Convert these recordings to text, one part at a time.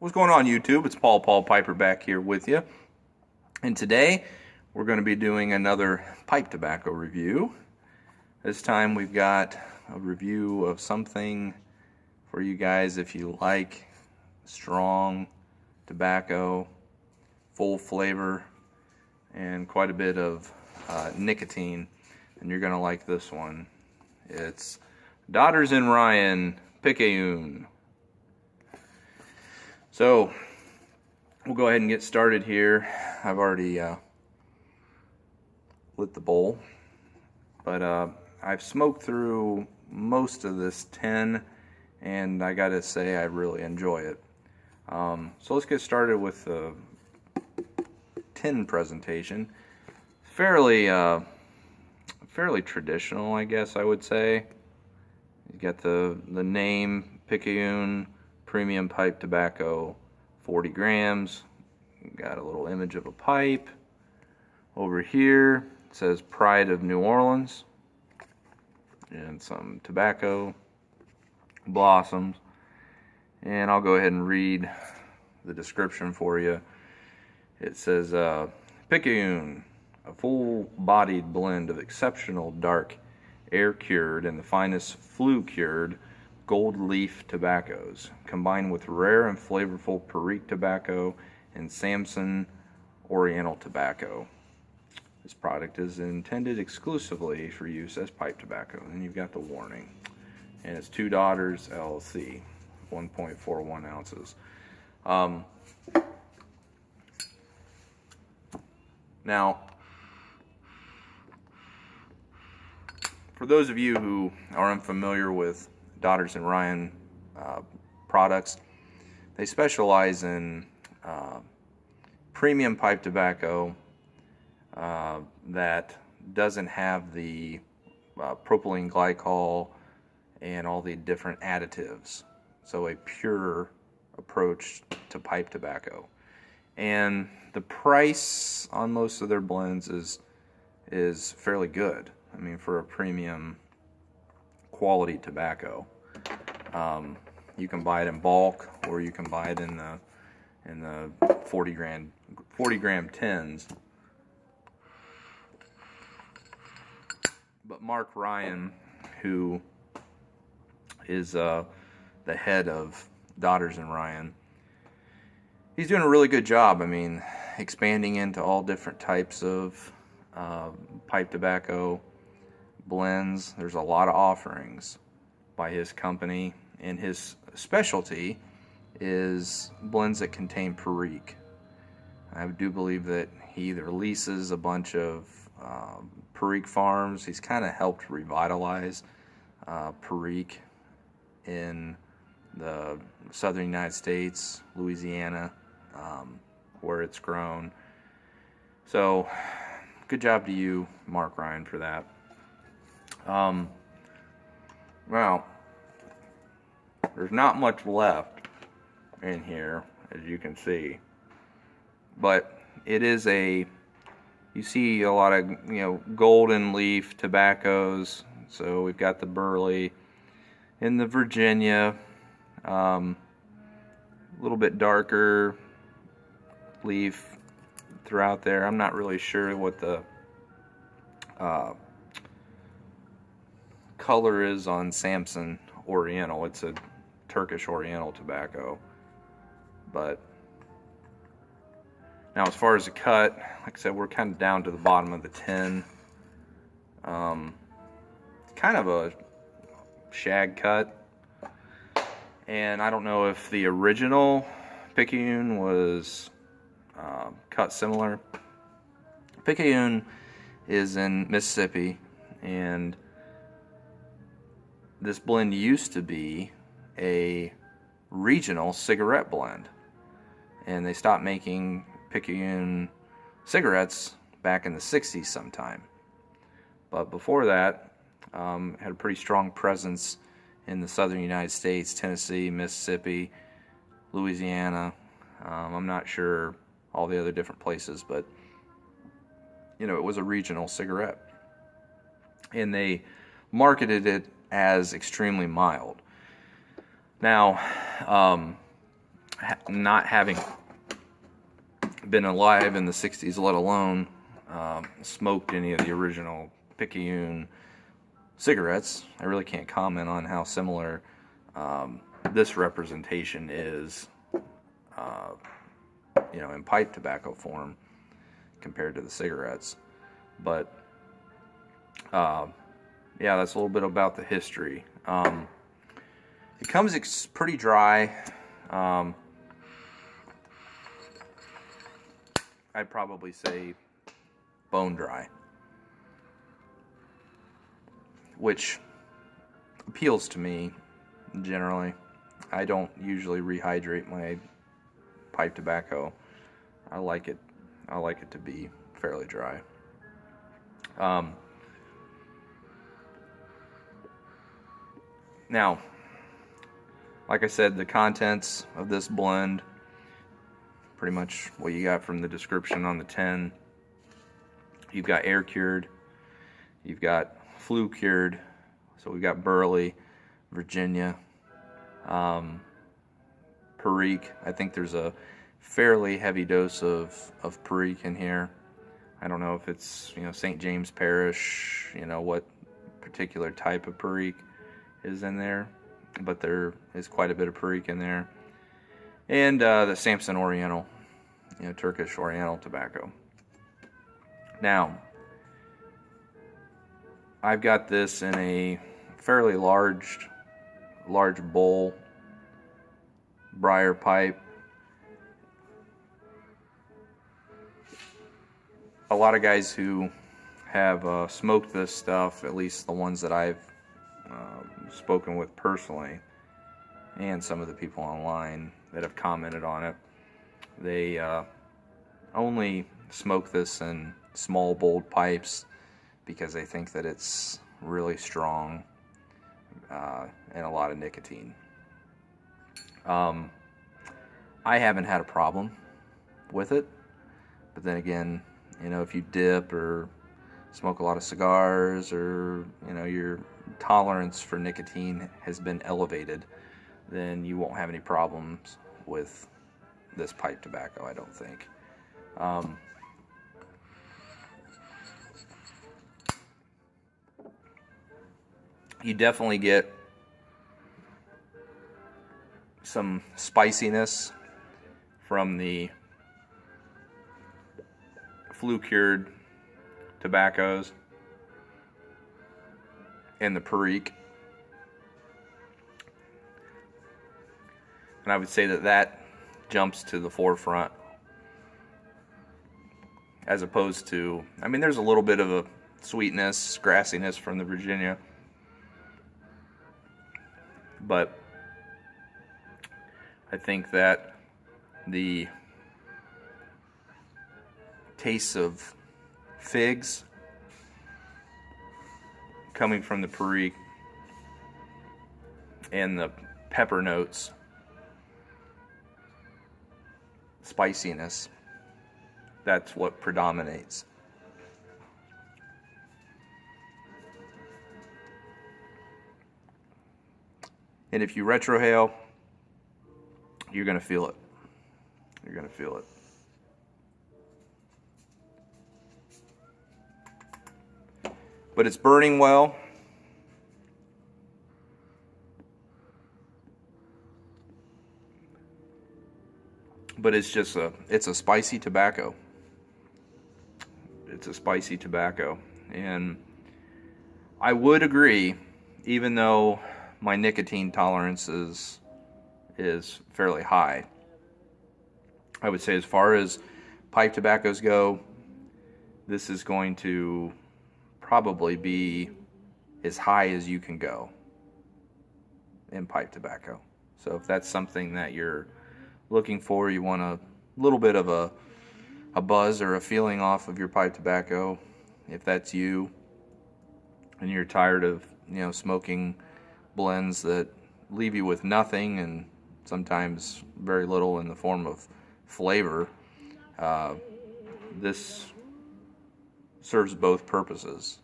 What's going on, YouTube? It's Paul Piper back here with you. And today we're going to be doing another pipe tobacco review. This time we've got a review of something for you guys if you like strong tobacco, full flavor, and quite a bit of nicotine. And you're going to like this one. It's Daughters and Ryan Picayune. So we'll go ahead and get started here. I've already lit the bowl, but I've smoked through most of this tin, and I gotta say I really enjoy it. So let's get started with the tin presentation. Fairly traditional, I guess I would say. You got the name Picayune Premium Pipe Tobacco, 40 grams. Got a little image of a pipe. Over here it says Pride of New Orleans, and some tobacco blossoms. And I'll go ahead and read the description for you. It says Picayune, a full-bodied blend of exceptional dark air-cured and the finest flue-cured gold leaf tobaccos, combined with rare and flavorful Perique tobacco and Samson Oriental tobacco. This product is intended exclusively for use as pipe tobacco. And you've got the warning. And it's Two Daughters LLC, 1.41 ounces. Now, for those of you who are unfamiliar with Daughters and Ryan products, they specialize in premium pipe tobacco that doesn't have the propylene glycol and all the different additives. So a pure approach to pipe tobacco. And the price on most of their blends is fairly good. I mean, for a premium quality tobacco. You can buy it in bulk, or you can buy it in the 40 gram tins. But Mark Ryan, who is the head of Daughters and Ryan, he's doing a really good job. I mean, expanding into all different types of pipe tobacco blends. There's a lot of offerings by his company, and his specialty is blends that contain Perique. I do believe that he either leases a bunch of Perique farms. He's kind of helped revitalize Perique in the southern United States, Louisiana, where it's grown. So good job to you, Mark Ryan, for that. Well, there's not much left in here, as you can see, but it is you see a lot of, golden leaf tobaccos. So we've got the Burley and the Virginia, a little bit darker leaf throughout there. I'm not really sure what the color is on Samson Oriental. It's a Turkish Oriental tobacco. But now, as far as the cut, like I said, we're kind of down to the bottom of the tin. Kind of a shag cut. And I don't know if the original Picayune was cut similar. Picayune is in Mississippi, and this blend used to be a regional cigarette blend, and they stopped making Picayune cigarettes back in the 60s sometime. But before that, had a pretty strong presence in the southern United States, Tennessee, Mississippi, Louisiana. I'm not sure all the other different places, but it was a regional cigarette, and they marketed it as extremely mild. Now, not having been alive in the 60s, let alone smoked any of the original Picayune cigarettes, I really can't comment on how similar this representation is, in pipe tobacco form compared to the cigarettes. But yeah, that's a little bit about the history. It comes pretty dry. I'd probably say bone dry, which appeals to me generally. I don't usually rehydrate my pipe tobacco. I like it to be fairly dry. Now, like I said, the contents of this blend, pretty much what you got from the description on the tin. You've got air cured, you've got flue cured, so we've got Burley, Virginia, Perique. I think there's a fairly heavy dose of Perique in here. I don't know if it's St. James Parish, what particular type of Perique is in there, but there is quite a bit of Perique in there. And the Samson Oriental, Turkish Oriental tobacco. Now, I've got this in a fairly large bowl, briar pipe. A lot of guys who have smoked this stuff, at least the ones that I've spoken with personally, and some of the people online that have commented on it, they only smoke this in small bowled pipes because they think that it's really strong and a lot of nicotine. I haven't had a problem with it, but then again, if you dip or smoke a lot of cigars, or your tolerance for nicotine has been elevated, then you won't have any problems with this pipe tobacco, I don't think. You definitely get some spiciness from the flue cured tobaccos and the Perique. And I would say that jumps to the forefront, as opposed to, there's a little bit of a sweetness, grassiness from the Virginia, but I think that the taste of figs coming from the Perique and the pepper notes, spiciness, that's what predominates. And if you retrohale, you're going to feel it. You're going to feel it. But it's burning well. But it's a spicy tobacco. It's a spicy tobacco. And I would agree, even though my nicotine tolerance is fairly high, I would say as far as pipe tobaccos go, this is going to probably be as high as you can go in pipe tobacco. So if that's something that you're looking for, you want a little bit of a buzz or a feeling off of your pipe tobacco, if that's you and you're tired of smoking blends that leave you with nothing and sometimes very little in the form of flavor, this serves both purposes,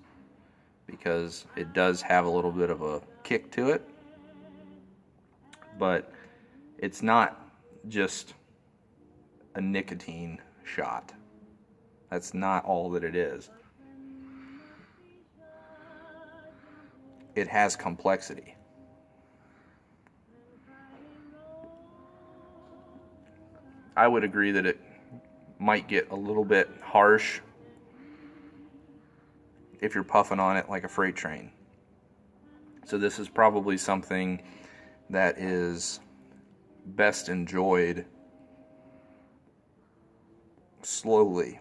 because it does have a little bit of a kick to it, but it's not just a nicotine shot. That's not all that it is. It has complexity. I would agree that it might get a little bit harsh if you're puffing on it like a freight train. So this is probably something that is best enjoyed slowly,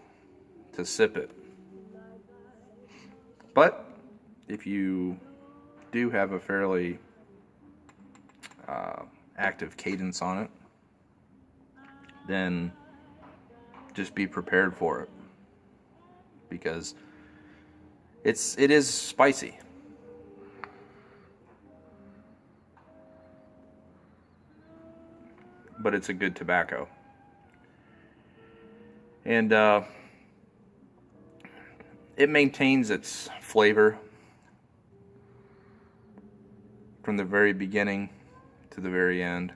to sip it. But if you do have a fairly active cadence on it, then just be prepared for it, because it is spicy. But it's a good tobacco. And it maintains its flavor from the very beginning to the very end.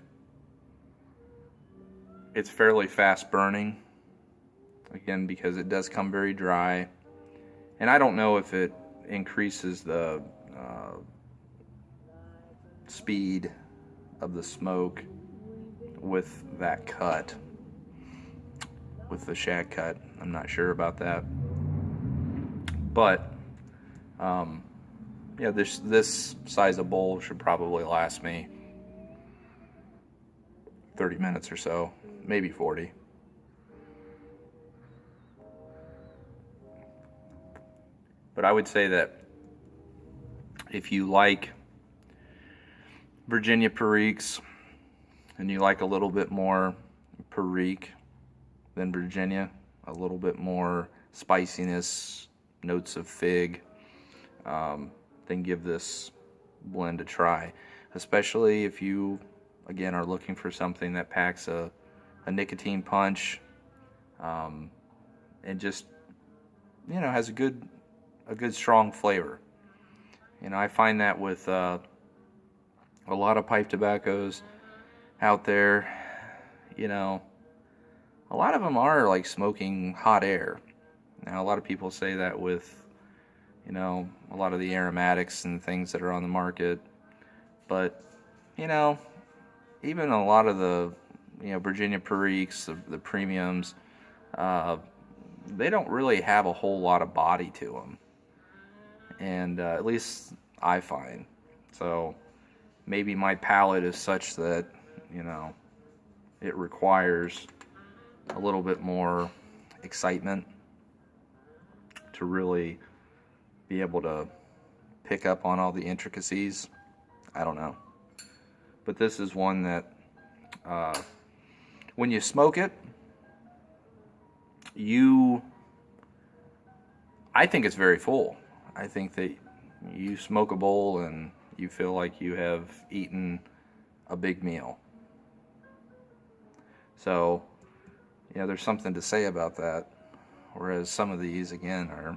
It's fairly fast burning, again, because it does come very dry. And I don't know if it increases the speed of the smoke with that cut, with the shag cut. I'm not sure about that. But yeah, this size of bowl should probably last me 30 minutes or so, maybe 40. But I would say that if you like Virginia Periques and you like a little bit more Perique than Virginia, a little bit more spiciness, notes of fig, then give this blend a try. Especially if you, again, are looking for something that packs a nicotine punch, and just, has a good strong flavor. I find that with a lot of pipe tobaccos out there, a lot of them are like smoking hot air. Now, a lot of people say that with, a lot of the aromatics and things that are on the market. But, even a lot of the, Virginia Periques, the premiums, they don't really have a whole lot of body to them. And at least I find. So maybe my palate is such that, it requires a little bit more excitement to really be able to pick up on all the intricacies. I don't know. But this is one that when you smoke it, I think it's very full. I think that you smoke a bowl and you feel like you have eaten a big meal. So, there's something to say about that. Whereas some of these, again, are,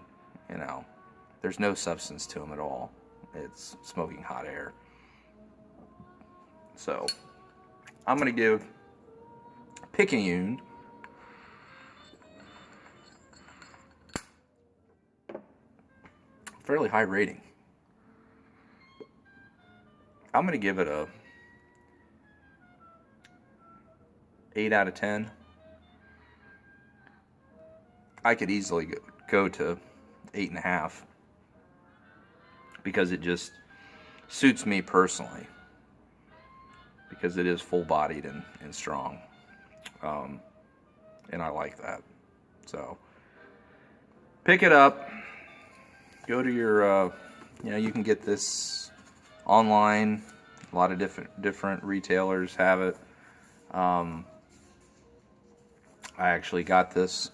there's no substance to them at all. It's smoking hot air. So, I'm going to give Picayune fairly high rating. I'm going to give it a 8 out of 10. I could easily go to 8.5 because it just suits me personally, because it is full-bodied and strong, and I like that. So pick it up. Go to your, you can get this online. A lot of different retailers have it. I actually got this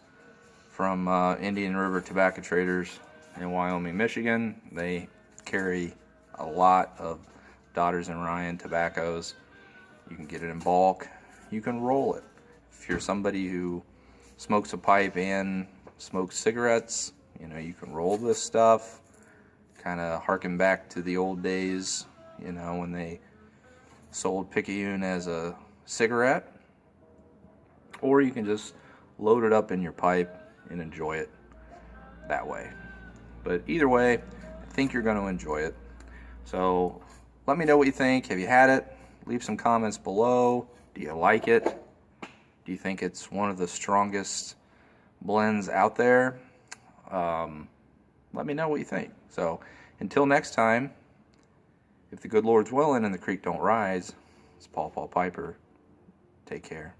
from Indian River Tobacco Traders in Wyoming, Michigan. They carry a lot of Daughters and Ryan tobaccos. You can get it in bulk. You can roll it. If you're somebody who smokes a pipe and smokes cigarettes, you can roll this stuff. Kind of harken back to the old days, when they sold Picayune as a cigarette. or you can just load it up in your pipe and enjoy it that way. But either way, I think you're going to enjoy it. So let me know what you think. Have you had it? Leave some comments below. Do you like it? Do you think it's one of the strongest blends out there? Let me know what you think. So until next time, if the good Lord's willing and the creek don't rise, it's Paw Piper. Take care.